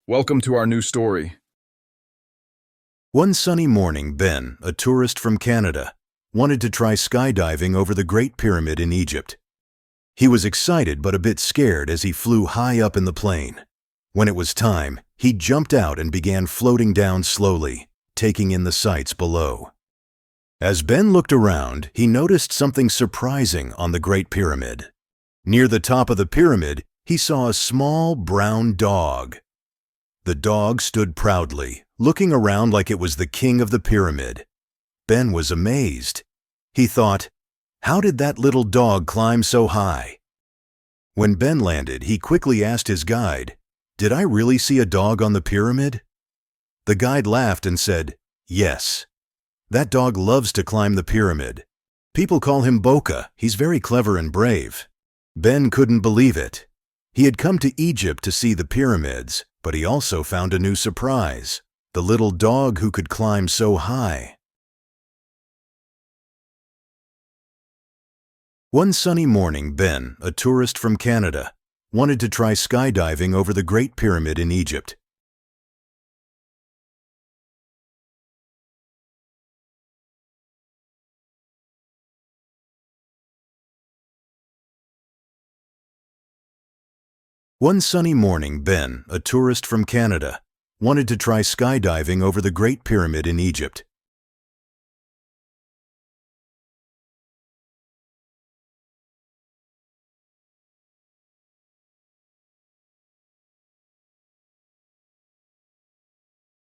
Welcome to our new story. One sunny morning, Ben, a tourist from Canada, wanted to try skydiving over the Great Pyramid in Egypt. He was excited but a bit scared as he flew high up in the plane. When it was time, he jumped out and began floating down slowly, taking in the sights below. As Ben looked around, he noticed something surprising on the Great Pyramid. Near the top of the pyramid, he saw a small brown dog. The dog stood proudly, looking around like it was the king of the pyramid. Ben was amazed. He thought, how did that little dog climb so high? When Ben landed, he quickly asked his guide, "Did I really see a dog on the pyramid?" The guide laughed and said, "Yes. That dog loves to climb the pyramid. People call him Boca. He's very clever and brave." Ben couldn't believe it. He had come to Egypt to see the pyramids, but he also found a new surprise, the little dog who could climb so high. One sunny morning, Ben, a tourist from Canada, wanted to try skydiving over the Great Pyramid in Egypt. One sunny morning, Ben, a tourist from Canada, wanted to try skydiving over the Great Pyramid in Egypt.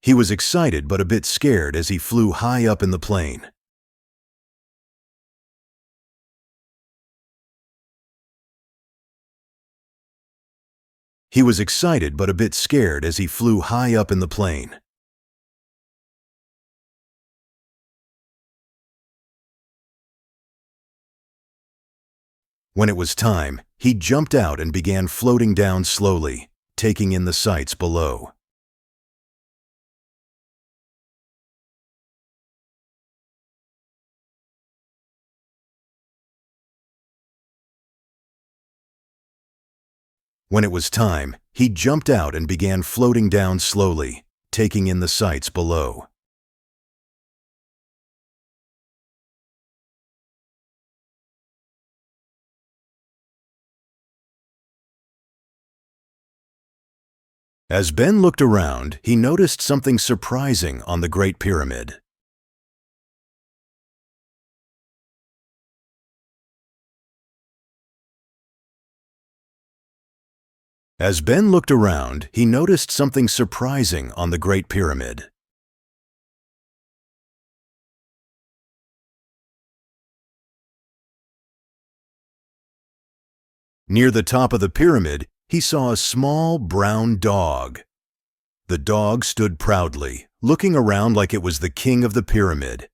He was excited but a bit scared as he flew high up in the plane. He was excited but a bit scared as he flew high up in the plane. When it was time, he jumped out and began floating down slowly, taking in the sights below. When it was time, he jumped out and began floating down slowly, taking in the sights below. As Ben looked around, he noticed something surprising on the Great Pyramid. As Ben looked around, he noticed something surprising on the Great Pyramid. Near the top of the pyramid, he saw a small brown dog. The dog stood proudly, looking around like it was the king of the pyramid.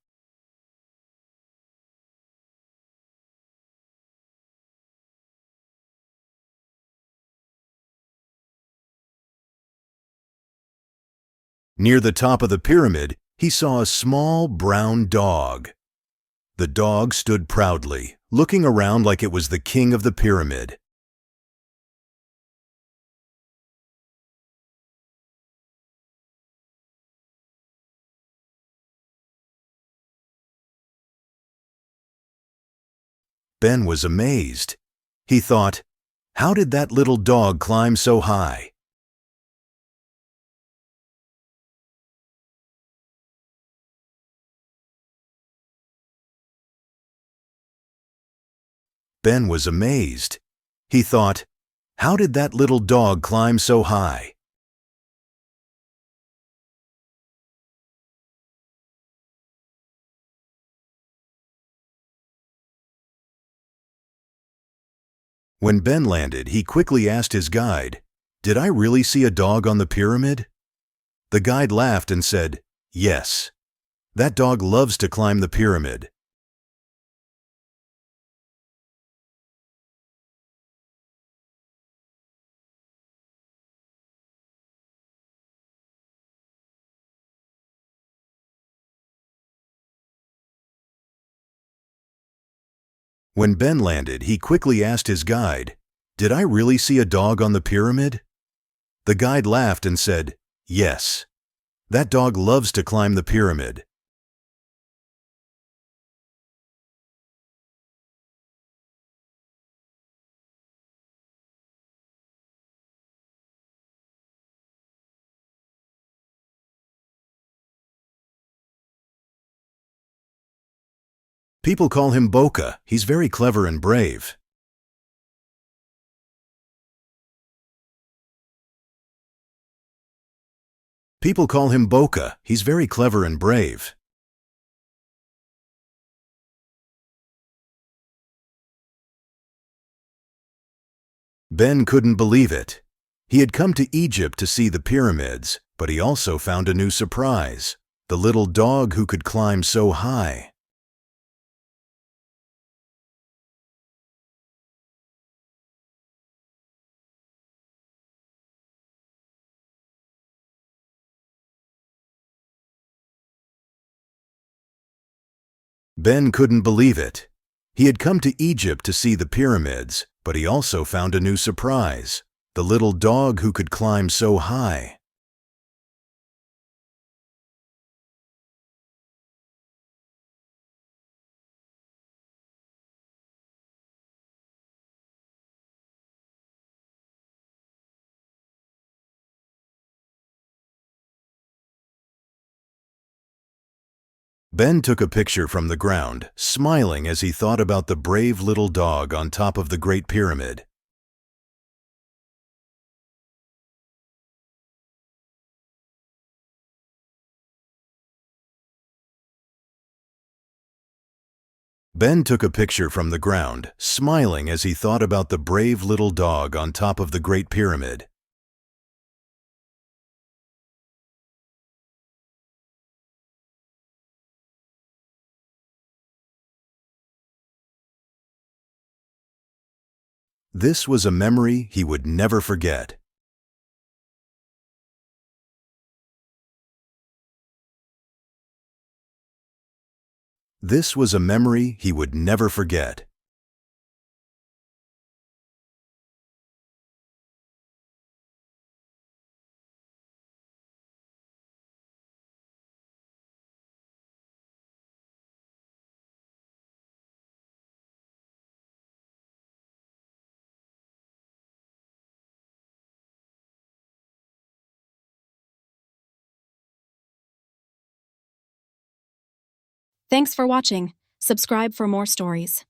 Near the top of the pyramid, he saw a small brown dog. The dog stood proudly, looking around like it was the king of the pyramid. Ben was amazed. He thought, how did that little dog climb so high? Ben was amazed. He thought, how did that little dog climb so high? When Ben landed, he quickly asked his guide, "Did I really see a dog on the pyramid?" The guide laughed and said, "Yes. That dog loves to climb the pyramid." When Ben landed, he quickly asked his guide, "Did I really see a dog on the pyramid?" The guide laughed and said, "Yes. That dog loves to climb the pyramid." People call him Boca. He's very clever and brave. People call him Boca. He's very clever and brave. Ben couldn't believe it. He had come to Egypt to see the pyramids, but he also found a new surprise: the little dog who could climb so high. Ben couldn't believe it. He had come to Egypt to see the pyramids, but he also found a new surprise: the little dog who could climb so high. Ben took a picture from the ground, smiling as he thought about the brave little dog on top of the Great Pyramid. Ben took a picture from the ground, smiling as he thought about the brave little dog on top of the Great Pyramid. This was a memory he would never forget. This was a memory he would never forget. Thanks for watching. Subscribe for more stories.